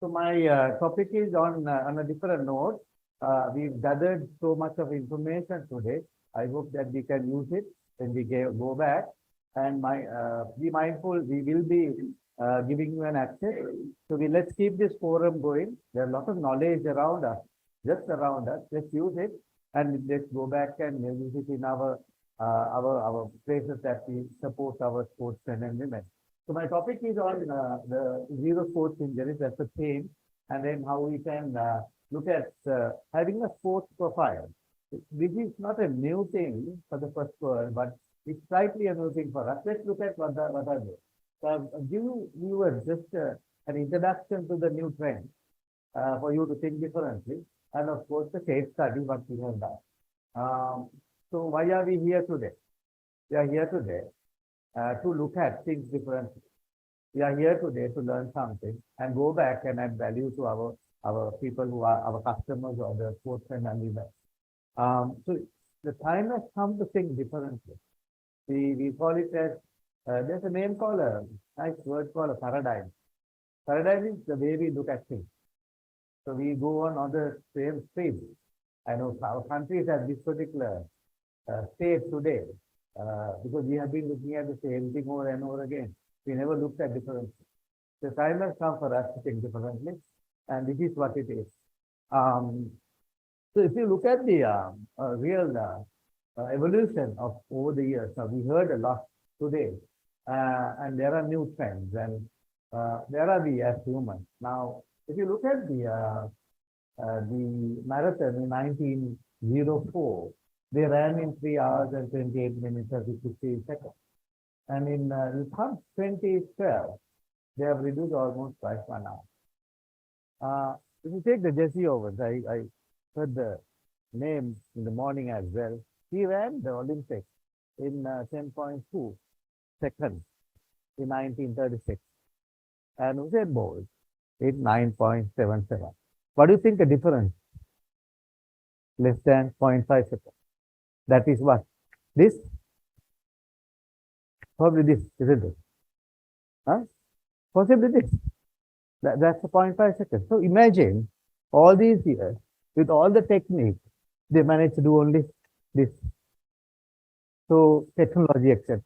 So my topic is on a different note. We've gathered so much of information today. I hope that we can use it when we go back. And be mindful. We will be giving you an access. So let's keep this forum going. There are a lot of knowledge around us, just around us. Let's use it and let's go back and use it in our places that we support our sportsmen and women. So my topic is on the zero sports injuries, that's a theme, and then how we can look at having a sports profile. This is not a new thing for the first world, but it's slightly a new thing for us. Let's look at what are they. So I'll give you just an introduction to the new trend for you to think differently, and of course the case study what we have done. So why are we here today? We are here today to look at things differently. We are here today to learn something and go back and add value to our people who are our customers or the sportsmen and women. So the time has come to think differently. We call it as there's a name called a nice word called a paradigm. Paradigm is the way we look at things. So we go on the same stream. I know our country is at this particular state today because we have been looking at the same thing over and over again. We never looked at difference. The time has come for us to think differently, and this is what it is. So if you look at the real evolution of over the years, we heard a lot today, and there are new trends, and there are we as humans. Now, if you look at the marathon in 1904, they ran in 3 hours and 28 minutes and 53 seconds. And in 2012, they have reduced almost by 1 hour. If you take the Jesse Owens, I heard the name in the morning as well. He ran the Olympics in 10.2 seconds in 1936. And Usain Bolt in 9.77. What do you think the difference? Less than 0.5 seconds. That is what? This? Probably this, isn't it? Huh? Possibly this. That's the 0.5 seconds. So imagine all these years, with all the technique, they managed to do only this. So technology, etc.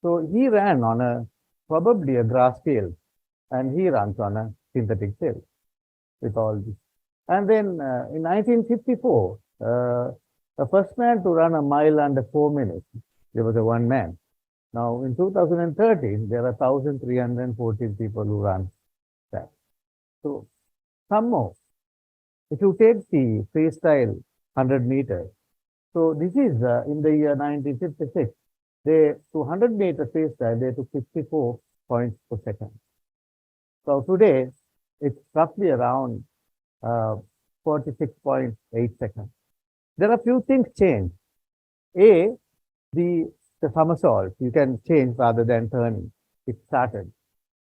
So he ran on probably a grass field, and he runs on a synthetic field with all this. And then in 1954, the first man to run a mile under 4 minutes, there was a one man. Now, in 2013, there are 1,314 people who run that. So, some more. If you take the freestyle 100 meters, so this is in the year 1956, to 100 meter freestyle, they took 54 points per second. So today, it's roughly around 46.8 seconds. There are few things changed. A, the somersault, you can change rather than turning. It started.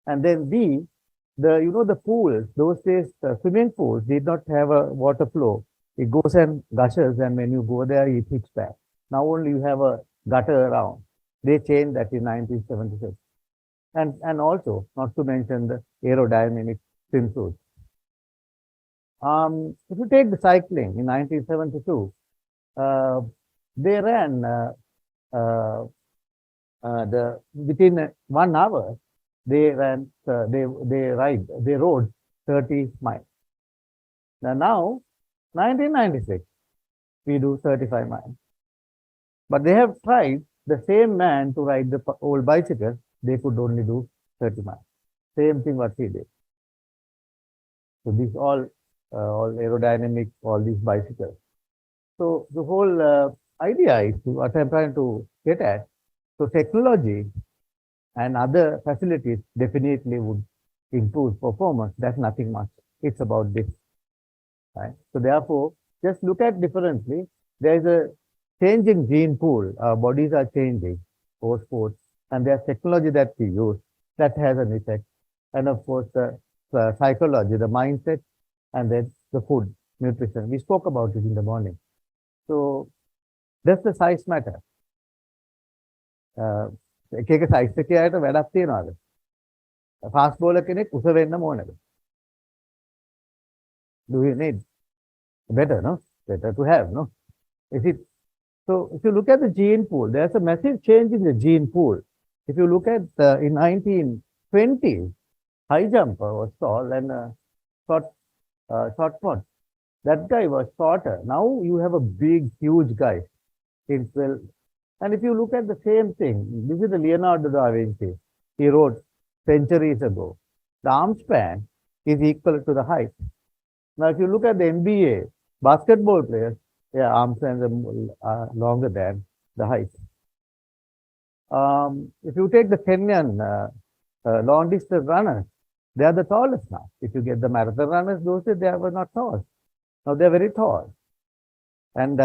And then B, the pools, those days, swimming pools did not have a water flow. It goes and gushes, and when you go there, it hits back. Now only you have a gutter around. They changed that in 1976. And also, not to mention the aerodynamic swimsuits. If you take the cycling in 1972, they ran within 1 hour, they rode 30 miles. Now, 1996, we do 35 miles. But they have tried the same man to ride the old bicycle, they could only do 30 miles. Same thing what he did. So these all aerodynamic, all these bicycles. So the whole idea is what I'm trying to get at. So technology and other facilities definitely would improve performance. That's nothing much. It's about this. Right? So therefore, just look at differently. There is a changing gene pool. Our bodies are changing for sports, and there's technology that we use that has an effect. And of course, the psychology, the mindset, and then the food, nutrition. We spoke about it in the morning. So does the size matter? එක size එකකට වැඩක් තියනවාද? Fast bowler කෙනෙක් උස වෙන්න ඕනද? Do we need? Better, no? Better to have, no? Is it? So if you look at the gene pool, there's a massive change in the gene pool. If you look at in 1920s, high jumper was tall and short, short put. That guy was shorter. Now you have a big, huge guy in 12. And if you look at the same thing, this is the Leonardo da Vinci. He wrote centuries ago. The arm span is equal to the height. Now, if you look at the NBA, basketball players, their arm spans are longer than the height. If you take the Kenyan long distance runners, they are the tallest now. If you get the marathon runners, those they were not tall. Now they're very tall. And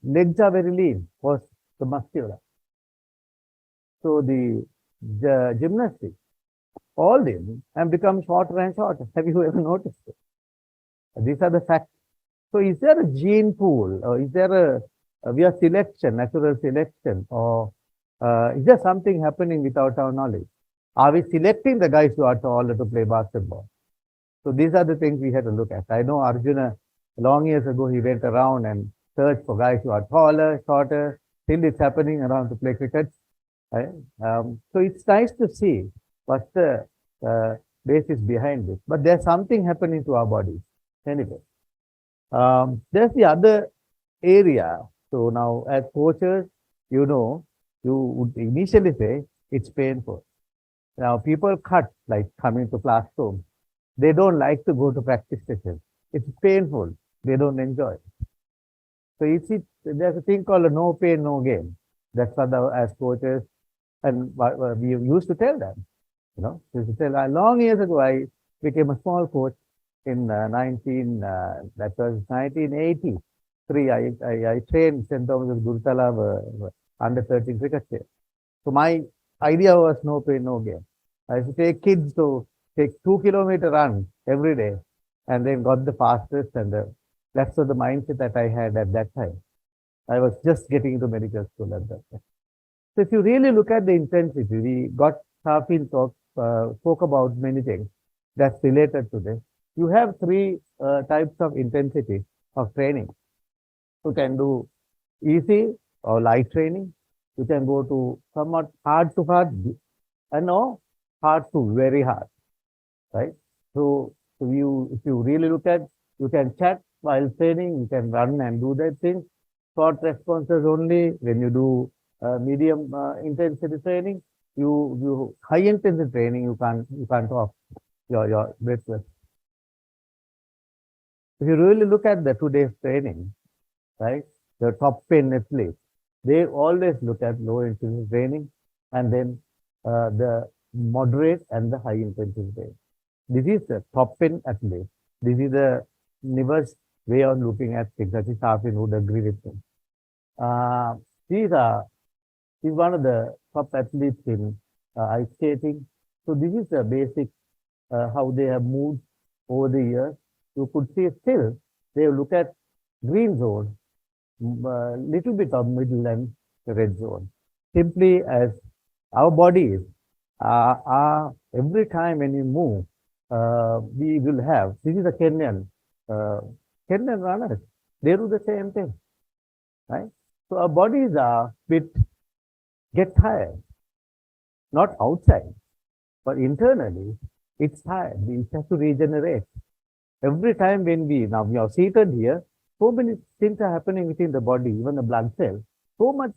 legs are very lean, was the muscular. So the gymnastics, all them and become shorter and shorter. Have you ever noticed it? These are the facts. So is there a gene pool or is there a selection, natural selection, or is there something happening without our knowledge? Are we selecting the guys who are taller to play basketball? So these are the things we had to look at. I know Arjuna, long years ago, he went around and searched for guys who are taller, shorter. Still it's happening around to play cricket. Right? So it's nice to see what's the basis behind this. But there's something happening to our bodies. Anyway, there's the other area. So now as coaches, you know, you would initially say it's painful. Now people cut like coming to classroom. They don't like to go to practice sessions. It's painful. They don't enjoy it. So there's a thing called a no pain, no gain. That's what as coaches, and we used to tell them, you know, we used to tell, long years ago, I became a small coach in that was 1983. I trained St. Thomas of Gurutala under 13 cricket player. So my idea was no pain, no gain. I used to take kids to take 2 kilometer run every day and then got the fastest and that's the mindset that I had at that time. I was just getting into medical school at that time. So if you really look at the intensity, we got Safin spoke about many things that's related to this. You have three types of intensity of training. You can do easy or light training. You can go to somewhat hard to hard and or hard to very hard, right? So if you really look at, you can chat while training, you can run and do that thing. Short responses only. When you do medium intensity training, you high intensity training, you can't talk. You're breathless. If you really look at the today's training, right, the top 10 athletes, they always look at low intensity training and then the moderate and the high intensity training. This is the top 10 athletes. This is the Nivers way of looking at things. I think Safin would agree with me. He's one of the top athletes in ice skating. So this is the basic how they have moved over the years. You could see still they look at green zone, little bit of middle and red zone. Simply as our bodies are every time when you move, we will have. This is a Kenyan runners. They do the same thing, right? So our bodies are get tired, not outside, but internally, it's tired. We have to regenerate. Every time when now we are seated here, so many things are happening within the body, even the blood cell. So much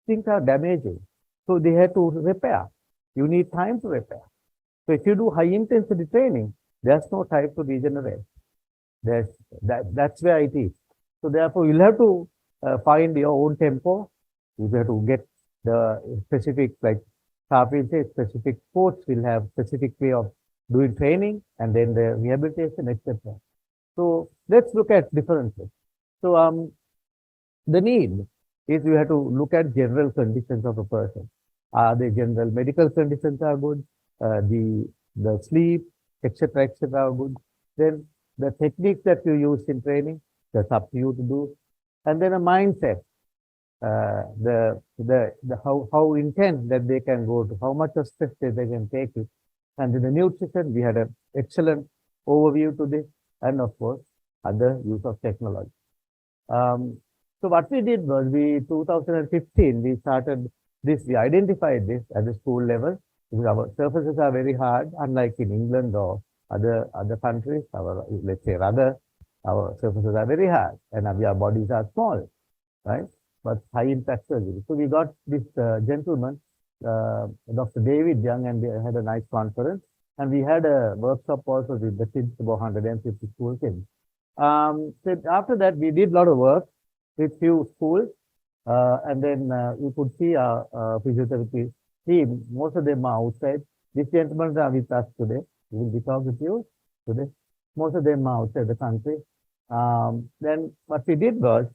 things are damaging. So they have to repair. You need time to repair. So if you do high intensity training, there's no time to regenerate. That's where it is. So therefore, you'll have to find your own tempo. You have to get the specific, like Safin says, specific sports will have specific way of doing training and then the rehabilitation, etc. So let's look at differences. So the need is you have to look at general conditions of a person. The general medical conditions are good, the sleep, etc., are good. Then the techniques that you use in training, that's up to you to do. And then a mindset, how intense that they can go to, how much of stress that they can take it. And in the nutrition, we had an excellent overview to this. and of course, other use of technology. Um, so what we did was 2015, we started this, we identified this at the school level because our surfaces are very hard, unlike in England or other countries, let's say rather, our surfaces are very hard and our bodies are small, right? But high impact surgery. So we got this gentleman, Dr. David Young, and we had a nice conference. And we had a workshop also with the kids, about 150 school kids. So after that, we did a lot of work with few schools, and then you could see our physiotherapy team. Most of them are outside. These gentlemen are with us today. We will be talking with you today. Most of them are outside the country. Then what we did was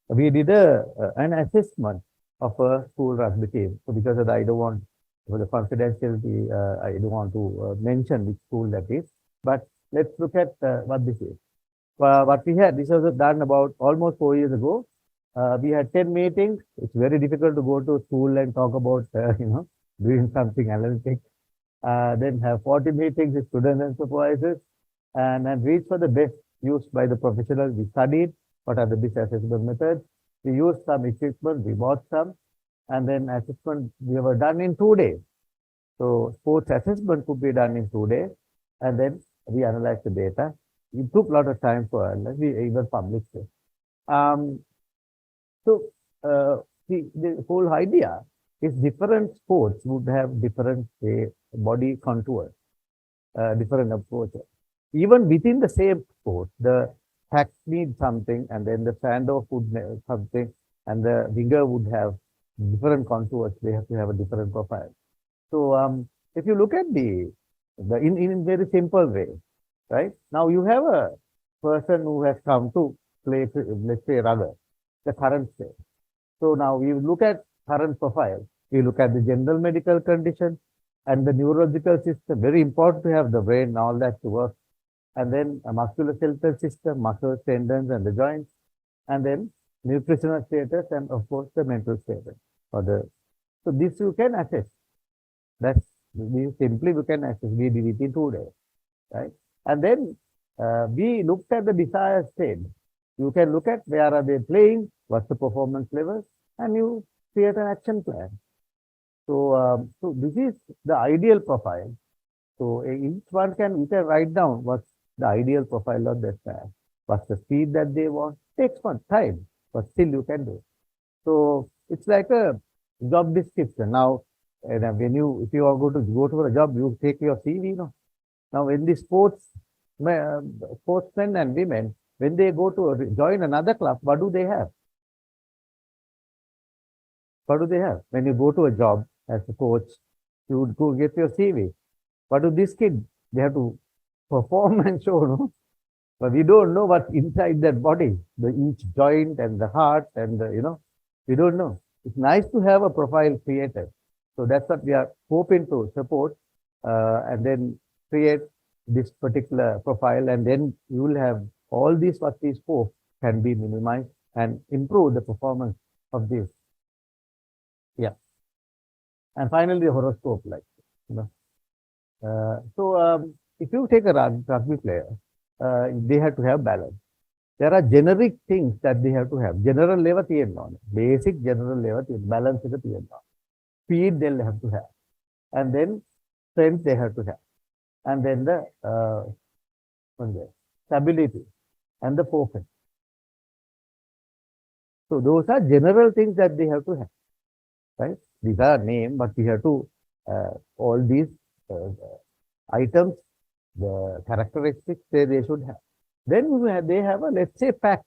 we did an assessment of a school rugby team. So because of that, I don't want for the confidentiality, I don't want to mention which school that is. But let's look at what this is. What we had, this was done about almost 4 years ago. We had 10 meetings. It's very difficult to go to school and talk about, doing something analytic. Then have 40 meetings with students and supervisors, and then reach for the best used by the professionals. We studied what are the best assessment methods. We used some equipment, we bought some, and then assessment we were done in 2 days. So sports assessment could be done in 2 days, and then we analyzed the data. It took a lot of time for us. We even published it. So the whole idea is different sports would have different body contours, different approaches. Even within the same sport, the hack needs something, and then the standoff would have something, and the winger would have different contours. They have to have a different profile. So if you look at the in very simple way, right? Now you have a person who has come to play, let's say, rugby, the current state. So now we look at current profile. We look at the general medical condition and the neurological system. Very important to have the brain and all that to work. And then a musculoskeletal system, muscles, tendons, and the joints. And then nutritional status, and of course the mental status. So this you can assess. That's we can assess. We did it in 2 days, right? And then we looked at the desired state. You can look at where are they playing, what's the performance level, and you create an action plan. So this is the ideal profile. So each one you can write down what's the ideal profile of that player. What's the speed that they want? Takes some time, but still you can do it. So it's like a job description. Now, if you are going to go to a job, you take your CV. Now, in the sportsmen and women, when they go to join another club, what do they have? What do they have? When you go to a job as a coach, you would go get your CV. What do these kids? They have to perform and show, no? But we don't know what's inside that body, each joint and the heart and we don't know. It's nice to have a profile created. So that's what we are hoping to support and then create this particular profile, and then you will have all these what we spoke can be minimized and improve the performance of this. Yeah. And finally, the horoscope, if you take a rugby player, they have to have balance. There are generic things that they have to have. General level basic general level balance is a speed they'll have to have, and then strength they have to have, and then the stability and the focus. So those are general things that they have to have, right? These are names, but we have to all these items, the characteristics they should have. Then they have a, let's say, pact.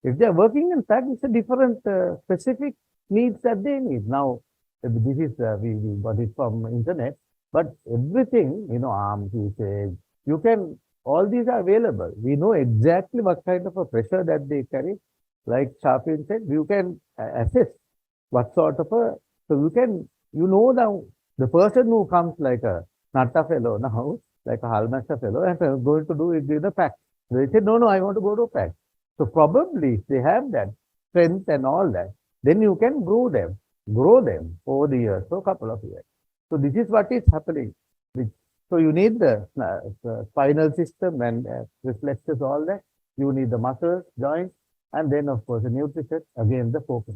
If they are working in pact, it's a different specific needs that they need. Now, this is we got it from internet, but everything, arms usage, you can, all these are available. We know exactly what kind of a pressure that they carry. Like Shafin said, you can assess what sort of a, so now the person who comes like a Natta fellow now, like a Halmaster fellow, and going to do it in a pack. They say, no, I want to go to a pack. So probably if they have that strength and all that, then you can grow them over the years, so a couple of years. So this is what is happening with So you need the spinal system and reflexes, all that. You need the muscles, joints, and then of course the nutrition, again the focus.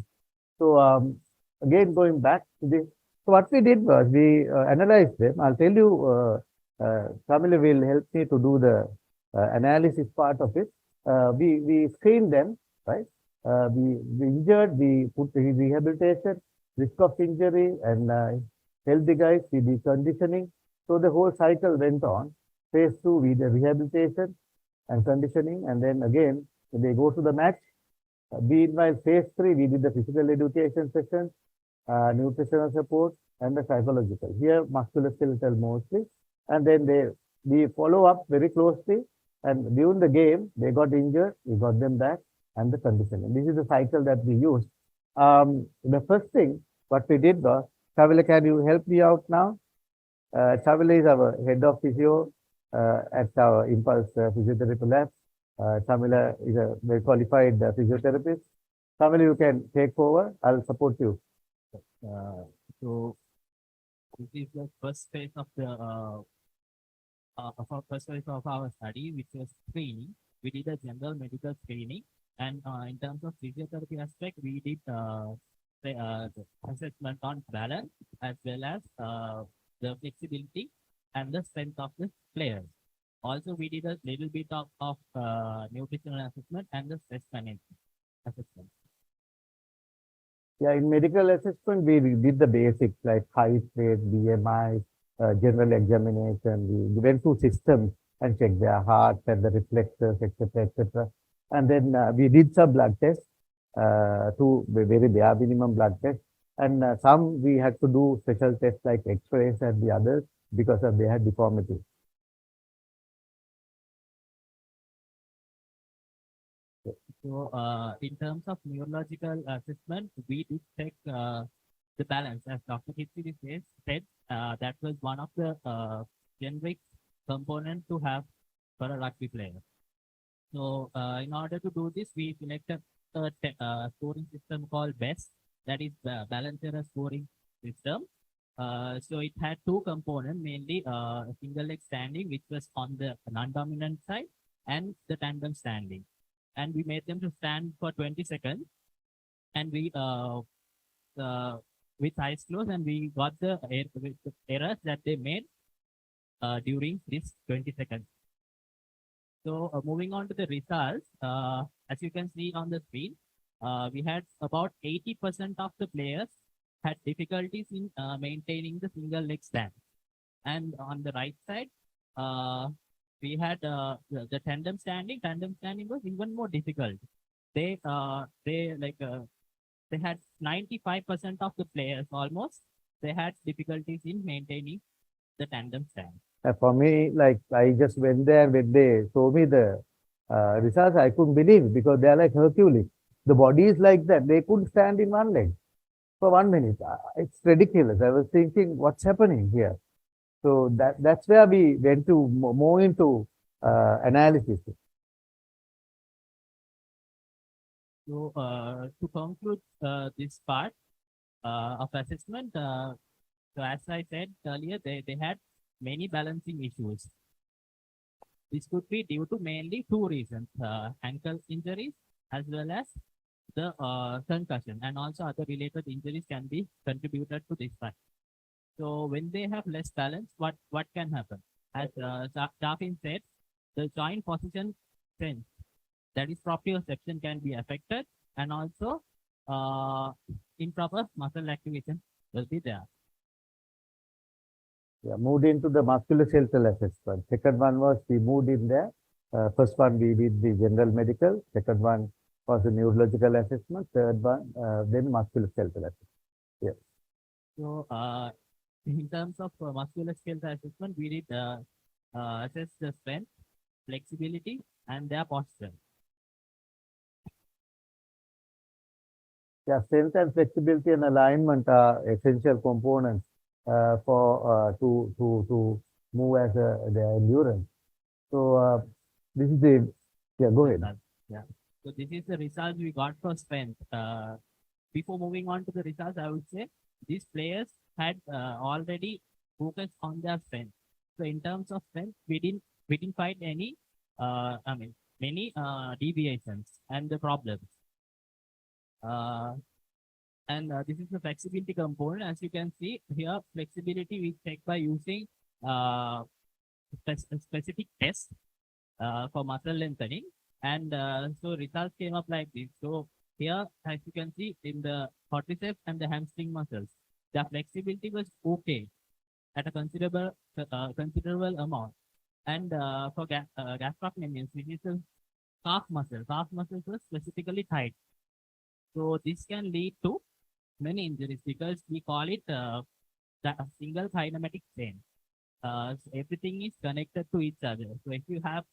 So again, going back to this, so what we did was we analyzed them. I'll tell you, Kamila will help me to do the analysis part of it. We screened them, right? We injured, we put the rehabilitation, risk of injury, and healthy guys, we did conditioning. So the whole cycle went on. Phase two, we did rehabilitation and conditioning, and then again, they go to the match. Meanwhile, phase three, we did the physical education session, nutritional support, and the psychological. Here, musculoskeletal mostly. And then we follow up very closely. And during the game, they got injured, we got them back, and the conditioning. This is the cycle that we used. The first thing, what we did was, Chavila, can you help me out now? Chavila is our head of physio at our Impulse Physiotherapy Lab. Chavila is a very qualified physiotherapist. Chavila, you can take over. I'll support you. So this is the first phase of our first phase of our study, which was screening. We did a general medical screening, and in terms of physiotherapy aspect, we did the assessment on balance as well as the flexibility and the strength of the players. Also, we did a little bit of nutritional assessment and the stress management assessment. Yeah, in medical assessment, we did the basics like height, weight, BMI, general examination. We went through systems and checked their heart and the reflexes, etc., etc. And then we did some blood tests, two very bare minimum blood tests. And some we had to do special tests like X-rays and the others because of they had deformity. So, in terms of neurological assessment, we did check the balance, as Dr. Kithsiri said, that was one of the generic components to have for a rugby player. So, in order to do this, we selected a scoring system called BEST, that is balance error scoring system. So it had two components, mainly a single leg standing, which was on the non-dominant side, and the tandem standing. And we made them to stand for 20 seconds, and we with eyes closed, and we got the errors that they made during this 20 seconds. So moving on to the results, as you can see on the screen, we had about 80% of the players had difficulties in maintaining the single leg stand. And on the right side, we had the tandem standing. Tandem standing was even more difficult. They had 95% of the players almost. They had difficulties in maintaining the tandem stand. For me, like I just went there when they showed me the results, I couldn't believe it because they are like Hercules. The body is like that. They couldn't stand in one leg for 1 minute. It's ridiculous. I was thinking, what's happening here? So that's where we went to more into analysis. So to conclude this part of assessment, so as I said earlier, they had many balancing issues. This could be due to mainly two reasons, ankle injuries as well as the concussion, and also other related injuries can be contributed to this fact. So when they have less balance, what can happen? As Jafin said, the joint position strength, that is proprioception, can be affected, and also improper muscle activation will be there. Yeah, moved into the musculoskeletal assessment. Second one was we moved in there. First one we did the general medical. Second one was the neurological assessment. Third one then musculoskeletal assessment. Yeah. So in terms of musculoskeletal assessment, we did assess the strength, flexibility, and their posture. Yeah, strength and flexibility and alignment are essential components for to move as the endurance. So this is the go ahead. Yeah. So this is the result we got for strength. Before moving on to the results, I would say these players had already focused on their strength. So in terms of strength, we didn't find any many deviations and the problems. And this is the flexibility component. As you can see here, flexibility we check by using uh, specific tests for muscle lengthening. And so results came up like this. So here, as you can see in the quadriceps and the hamstring muscles, the flexibility was okay at a considerable amount. And for gastrocnemius, which is the calf muscles were specifically tight. So this can lead to many injuries because we call it a single kinematic chain. So everything is connected to each other. So if you have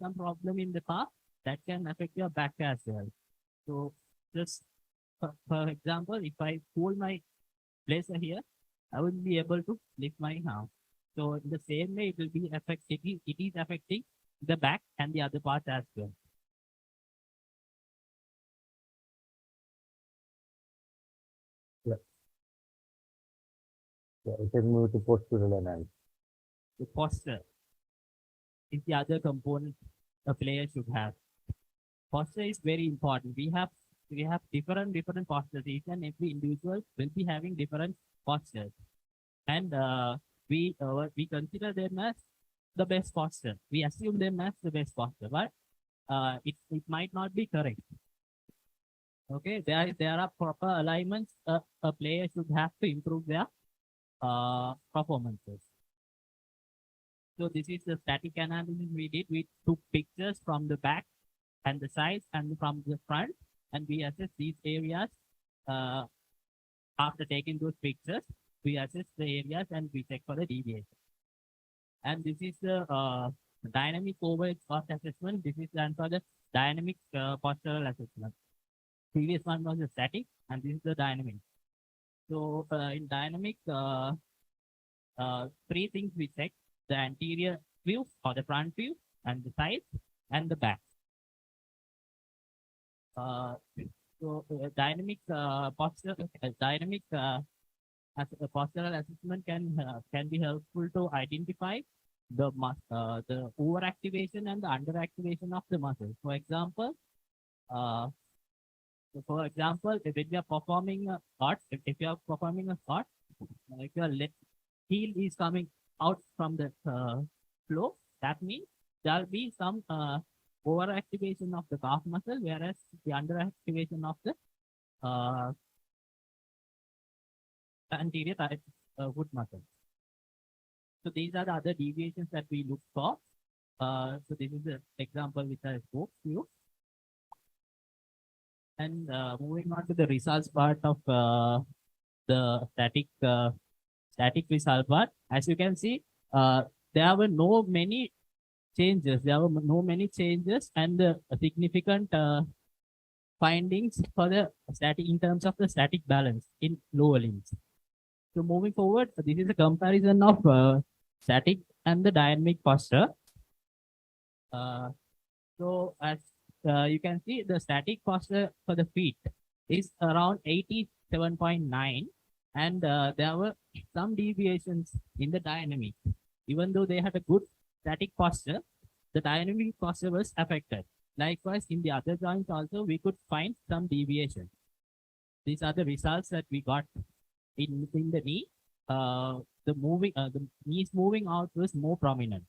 some problem in the calf, that can affect your back as well. So just for example, if I pull my blazer here, I will be able to lift my arm. So in the same way, it will be it is affecting the back and the other part as well. Yeah, we can move to postural analysis. The posture is the other component a player should have. Posture is very important. We have different postures. Each and every individual will be having different postures, and we consider them as the best posture. We assume them as the best posture, but it might not be correct. Okay, there are proper alignments a player should have to improve their performances. So this is the static analysis we did. We took pictures from the back and the sides and from the front, and we assess these areas. Uh, After taking those pictures, we assess the areas and we check for the deviation. And this is the dynamic overhead cost assessment. This is done for the dynamic postural assessment. Previous one was the static, and this is the dynamic. So in dynamic, three things we check: the anterior view or the front view, and the sides and the back. Dynamic posture, dynamic postural assessment can be helpful to identify the overactivation and the underactivation of the muscle. For example, if you are performing a squat, if you are performing a squat, if your heel is coming out from the floor, that means there will be some overactivation of the calf muscle, whereas the underactivation of the anterior foot muscle. So these are the other deviations that we look for. So this is the example which I spoke to you. And moving on to the results part of the static result part, as you can see, there were no many changes. There were no many changes and significant findings for the static in terms of the static balance in lower limbs. So moving forward, this is a comparison of static and the dynamic posture. So as you can see, the static posture for the feet is around 87.9, and there were some deviations in the dynamic. Even though they had a good static posture, the dynamic posture was affected. Likewise, in the other joints also, we could find some deviation. These are the results that we got in the knee. The knees moving out was more prominent.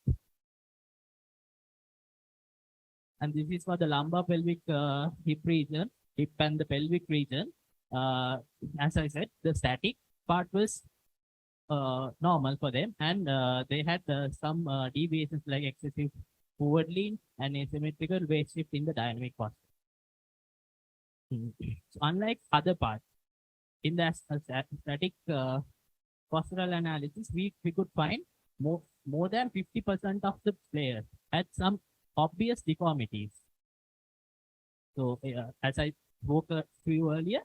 And this is for the lumbar pelvic hip region, hip and the pelvic region. As I said, the static part was normal for them, and they had some deviations like excessive forward lean and asymmetrical weight shift in the dynamic posture. So unlike other parts, in the static postural analysis, we could find more than 50% of the players had some obvious deformities. So as I spoke to you earlier,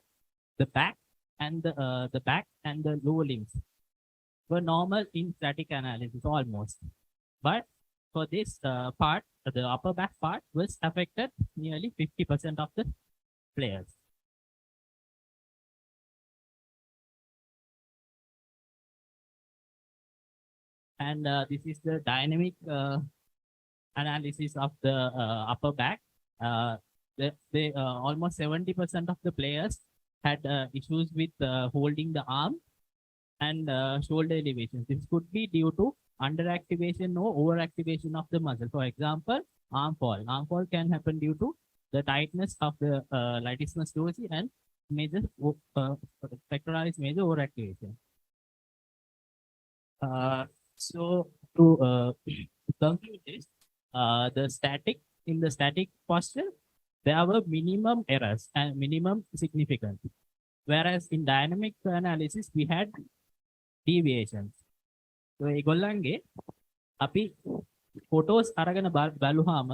the back and the lower limbs were normal in static analysis almost, but for this part, the upper back part was affected nearly 50% of the players. And this is the dynamic analysis of the upper back. Almost 70% of the players had issues with holding the arm and shoulder elevation. This could be due to underactivation or overactivation of the muscle. For example, arm fall. Arm fall can happen due to the tightness of the latissimus dorsi and major pectoralis major overactivation. So to conclude this, in the static posture, there were minimum errors and minimum significance. Whereas in dynamic analysis, we had deviations. So ඒගොල්ලන්ගේ අපි photos අරගෙන බලුවාම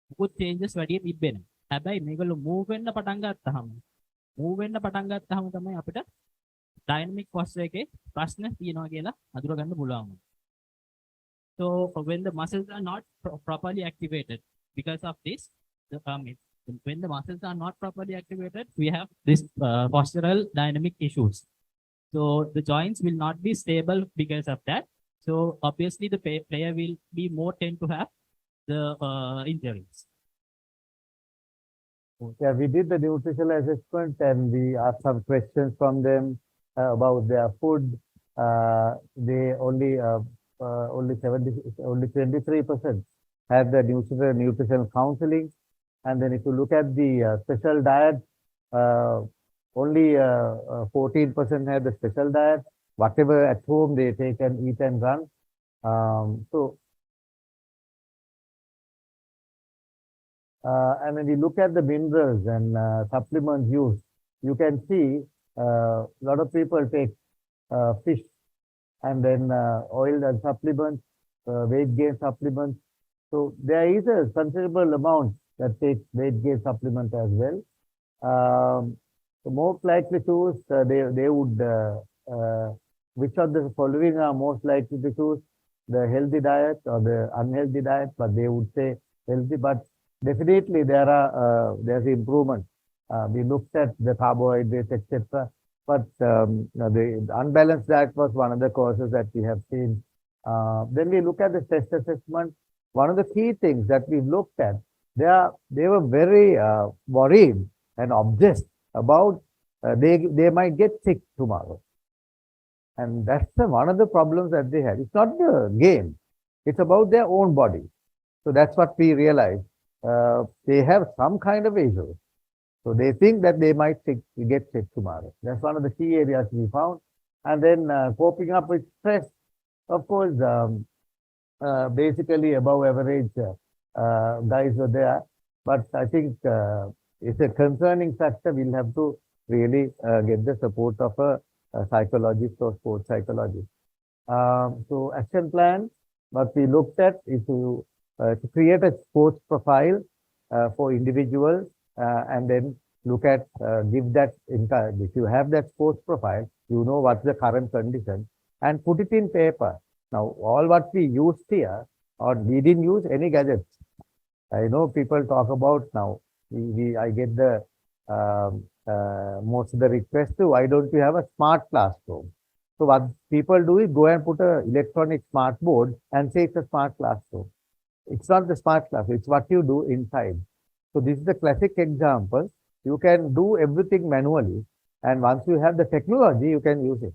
මොකුත් changes වැඩි තිබෙන්නේ නැහැ. හැබැයි මේගොල්ලෝ move වෙන්න පටන් ගත්තාම තමයි අපිට dynamic posture එකේ ප්‍රශ්න තියෙනවා කියලා අඳුරගන්න පුළුවන්. So when the muscles are not properly activated, because of this, when the muscles are not properly activated, we have this postural dynamic issues. So the joints will not be stable because of that. So obviously the player will be more tend to have the injuries. Yeah, we did the nutritional assessment and we asked some questions from them about their food. They only 23% had the nutritional counseling. And then if you look at the special diet, only 14% had the special diet. Whatever at home they take and eat and run. And when you look at the minerals and supplements used, you can see a lot of people take fish and then oil and supplements, weight gain supplements. So there is a considerable amount that takes weight gain supplement as well. So most likely choose, they would, which of the following are most likely to choose, the healthy diet or the unhealthy diet, but they would say healthy, but definitely there's improvement. We looked at the carbohydrates, etc. But the unbalanced diet was one of the causes that we have seen. Then we look at the stress assessment. One of the key things that we looked at, they were very worried and obsessed about they might get sick tomorrow. And that's one of the problems that they had. It's not the game. It's about their own body. So that's what we realized. They have some kind of issue. So they think that they might get sick tomorrow. That's one of the key areas we found. And then coping up with stress, of course, basically above average guys were there. But I think it's a concerning factor. We'll have to really get the support of a psychologist or sports psychologist. So action plan, what we looked at is to create a sports profile for individuals and then look at, give that, if you have that sports profile, you know what's the current condition and put it in paper. Now, all what we used here, or we didn't use any gadgets. I know people talk about now, I get the most of the requests to, why don't you have a smart classroom? So what people do is go and put an electronic smart board and say it's a smart classroom. It's not the smart classroom, it's what you do inside. So this is the classic example. You can do everything manually, and once you have the technology, you can use it.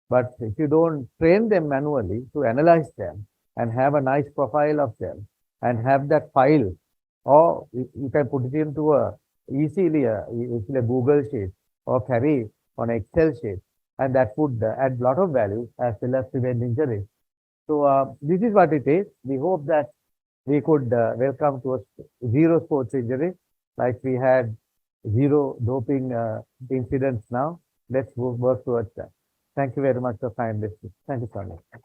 But if you don't train them manually to analyze them and have a nice profile of them and have that file, or you can put it into easily a Google sheet or carry on Excel sheet, and that would add a lot of value as well as prevent injuries. So this is what it is. We hope that we could welcome to zero sports injury, like we had zero doping incidents now. Let's work towards that. Thank you very much for kind listening. Thank you so much.